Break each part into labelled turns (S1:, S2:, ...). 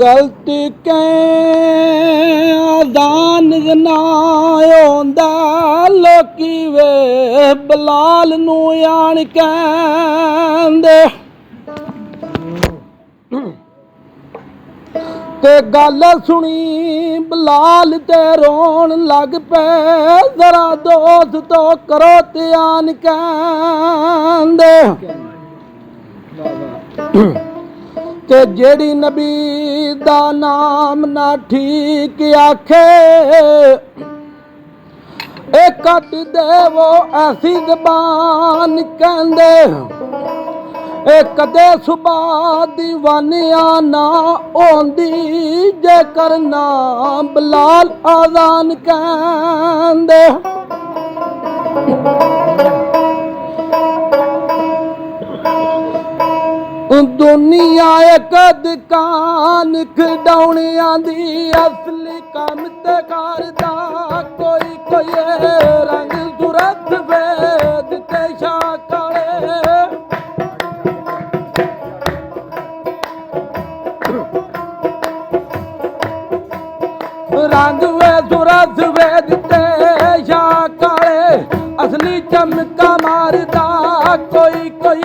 S1: गलती कैदान ना आंदा लोकी वे बलाल नू आण कहंदे ते गल सुनी बलाल ते रोन लग पे जरा दोस्त तो करो ध्यान कहंदे ते जेड़ी नबी दा नाम ना ठीक आखे ए कट दे वो ऐसी जबान कहंदे ए कदे सुबह दीवानिया ना होंदी जे करना बलाल आजान कहंदे दुनिया एक दुकान खिडौनिया दी असली काम ते करदा कोई कोई रंग सूरत वेद ते शाकाले रंग वे सूरत वेद ते शाकाले असली चमका मारदा कोई कोई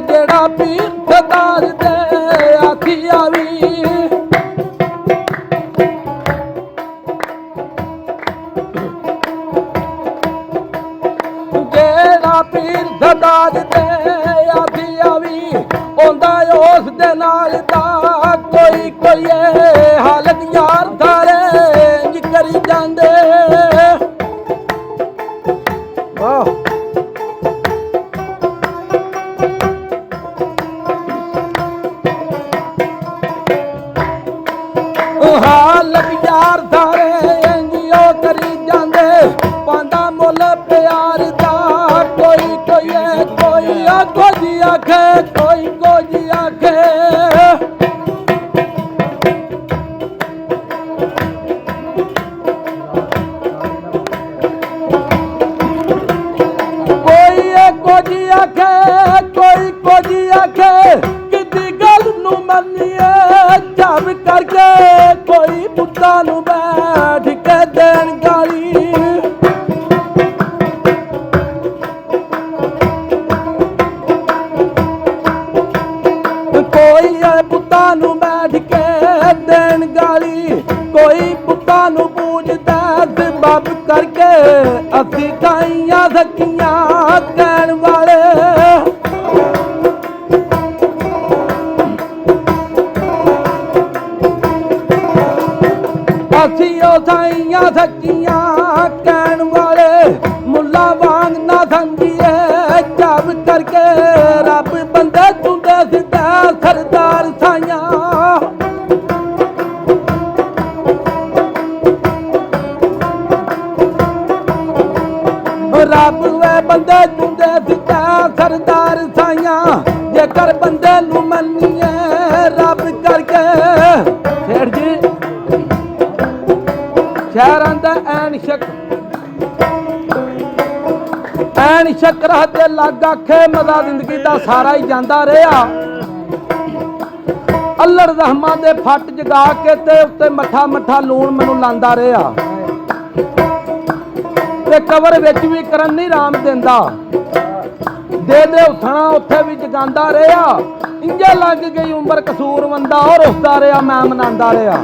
S1: जेड़ा पीर सदार दे आखी आवी जेड़ा पीर सदार दे आखी आवी ओंदा उस दे नाल दा कोई कोई हालत यार थारे करी जांदे वाह हालत यार थारे इंजियो करी जांदे पांदा मुल प्यार दा कोई कोई आखो जी आखे कोई जी आखे कोई आखे किसी गल नू मन्निए जब करके कोई पुत्ता नू बैठ के देन गाली कोई पुत्ता नू बैठ के देन गाली कोई पुत्ता नू पूजदा सबब करके असी ताइयां सखियां कहण वाले असी साइयां सच्चियां कहण वाले मुल्ला वांग ना समझिए जब करके रब बंदे तुंदे सिद्धा सरदार साइयां रब वे बंदे तुंदे सिद्धा सरदार साइयां जेकर बंदे नू मन्निए रब करके सेठ जी शहर आंदा ऐन शक रहते लग आखे मजा जिंदगी दा सारा ही जांदा रहा अल्लड़ रहमा दे फट जगा के ते उत्ते मठा मठा लूण मैनू लांदा रहा ते कवर विच भी करन नहीं राम देंदा दे उठना उत्थे भी जगांदा रहा इंजा लग गई उम्र कसूर वंदा और उसदा रहा मैं मनांदा रहा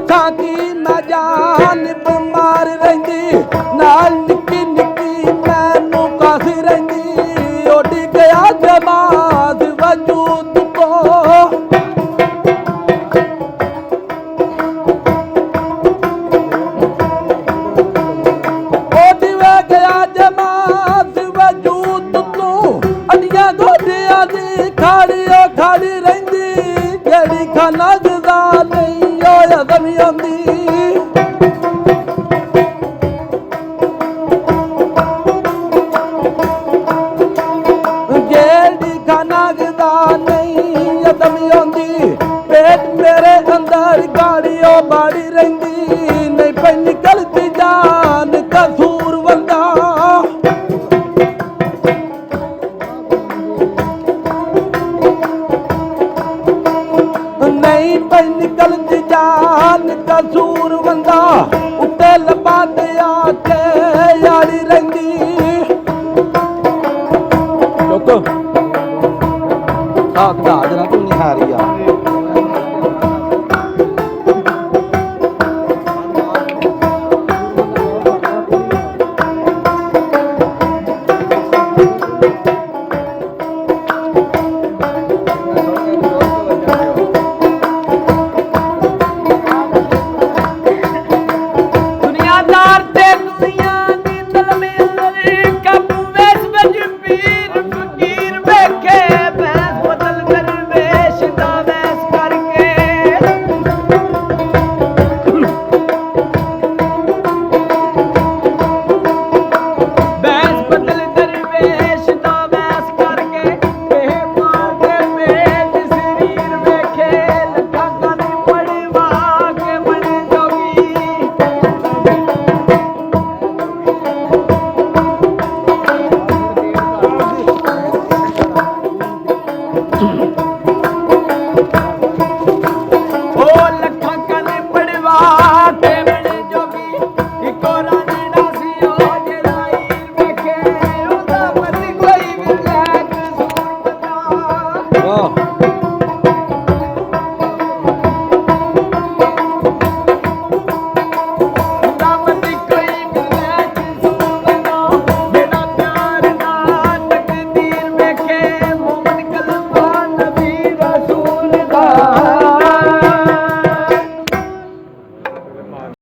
S1: था की मैं जान बीमार रही नाल निक्की निक्की मैनू कासी रही उड़ गया जमात वजूद को उड़ गया जमात वजूद को अडिया गोडिया दी खाड़ी रही जेड़ी खाना